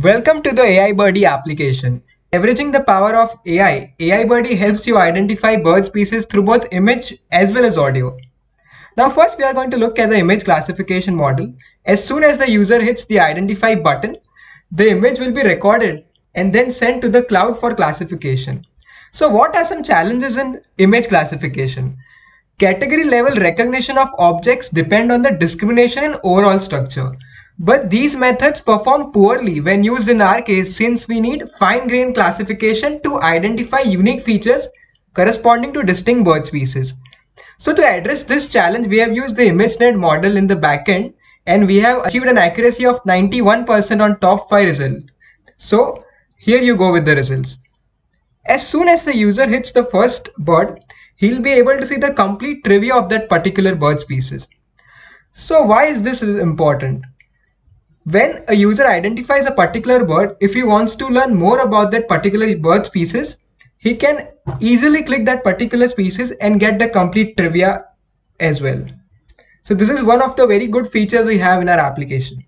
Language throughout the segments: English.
Welcome to the AI Birdie application. Leveraging the power of AI Birdie helps you identify bird species through both image as well as audio. Now first we are going to look at the image classification model. As soon as the user hits the identify button, the image will be recorded and then sent to the cloud for classification. So what are some challenges in image classification? Category level recognition of objects depend on the discrimination and overall structure. But these methods perform poorly when used in our case since we need fine-grained classification to identify unique features corresponding to distinct bird species. So to address this challenge, we have used the ImageNet model in the backend and we have achieved an accuracy of 91% on top 5 results. So here you go with the results. As soon as the user hits the first bird, he'll be able to see the complete trivia of that particular bird species. So why is this important? When a user identifies a particular bird, if he wants to learn more about that particular bird species, he can easily click that particular species and get the complete trivia as well. So this is one of the very good features we have in our application.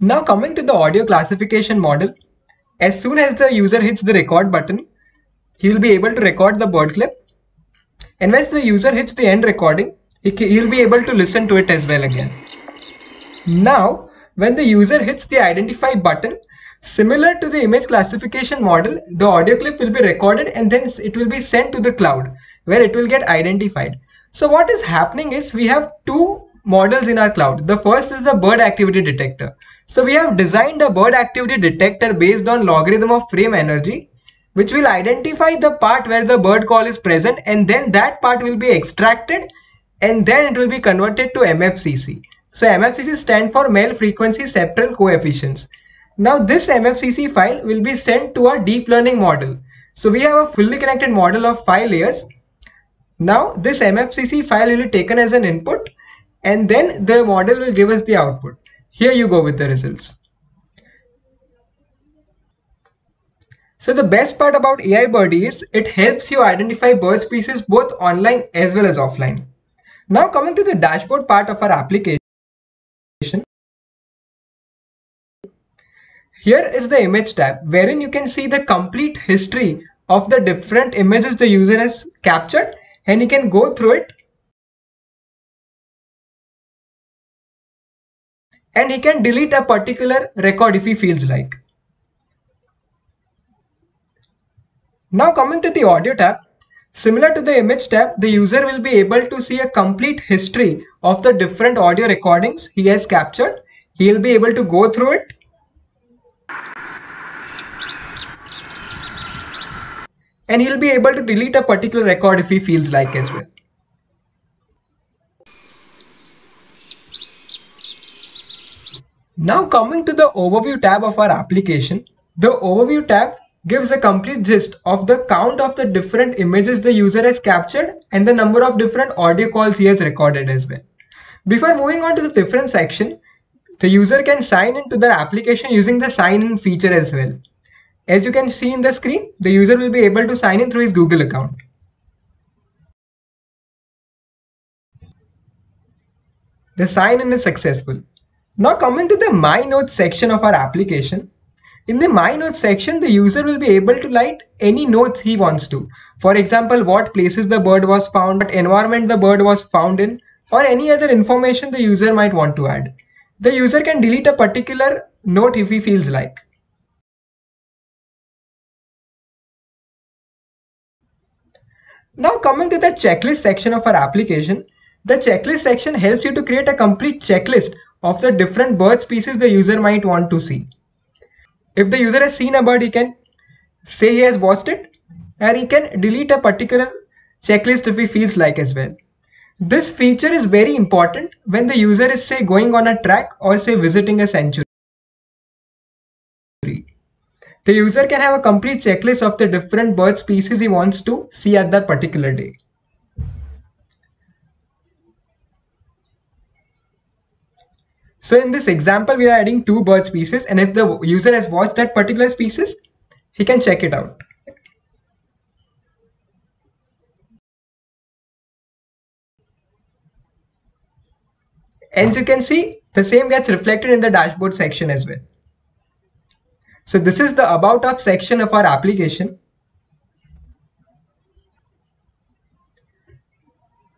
Now coming to the audio classification model, as soon as the user hits the record button, he will be able to record the bird clip. And once the user hits the end recording, he'll be able to listen to it as well again. Now, when the user hits the identify button, similar to the image classification model, the audio clip will be recorded and then it will be sent to the cloud where it will get identified. So what is happening is we have two models in our cloud. The first is the bird activity detector. So we have designed a bird activity detector based on logarithm of frame energy, which will identify the part where the bird call is present, and then that part will be extracted and then it will be converted to MFCC. So MFCC stands for male frequency septal coefficients. Now this MFCC file will be sent to our deep learning model. So we have a fully connected model of 5 layers. Now this MFCC file will be taken as an input and then the model will give us the output. Here you go with the results. So the best part about AI Birdie is it helps you identify bird species both online as well as offline. Now coming to the dashboard part of our application. Here is the image tab wherein you can see the complete history of the different images the user has captured and you can go through it and he can delete a particular record if he feels like. Now coming to the audio tab, similar to the image tab, the user will be able to see a complete history of the different audio recordings he has captured. He will be able to go through it and he'll be able to delete a particular record if he feels like as well. Now coming to the overview tab of our application, the overview tab gives a complete gist of the count of the different images the user has captured and the number of different audio calls he has recorded as well. Before moving on to the different section, the user can sign into the application using the sign in feature as well. As you can see in the screen, the user will be able to sign in through his Google account. The sign in is successful. Now coming to the My Notes section of our application. In the My Notes section, the user will be able to write any notes he wants to. For example, what places the bird was found, what environment the bird was found in, or any other information the user might want to add. The user can delete a particular note if he feels like. Now coming to the checklist section of our application, the checklist section helps you to create a complete checklist of the different bird species the user might want to see. If the user has seen a bird, he can say he has watched it, and he can delete a particular checklist if he feels like as well. This feature is very important when the user is say going on a track or say visiting a sanctuary. The user can have a complete checklist of the different bird species he wants to see at that particular day. So in this example, we are adding 2 bird species, and if the user has watched that particular species, he can check it out. As you can see, the same gets reflected in the dashboard section as well. So this is the About Us section of our application.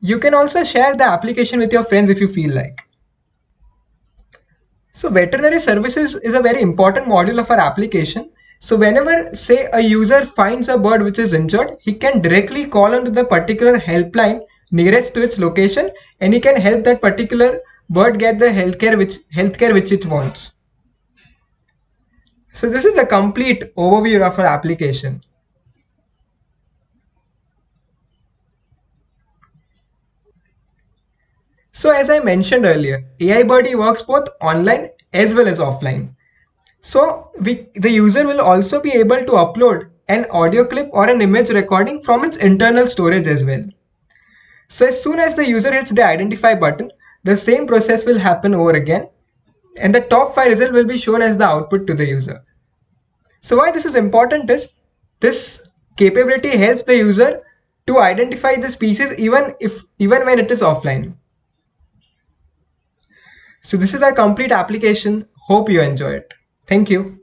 You can also share the application with your friends if you feel like. So veterinary services is a very important module of our application. So whenever, say, a user finds a bird which is injured, he can directly call onto the particular helpline nearest to its location, and he can help that particular bird get the healthcare which it wants. So this is the complete overview of our application. So as I mentioned earlier, AI Birdie works both online as well as offline. So the user will also be able to upload an audio clip or an image recording from its internal storage as well. So as soon as the user hits the identify button, the same process will happen over again, and the top 5 result will be shown as the output to the user. So why this is important is, this capability helps the user to identify the species even when it is offline. So this is our complete application. Hope you enjoy it. Thank you.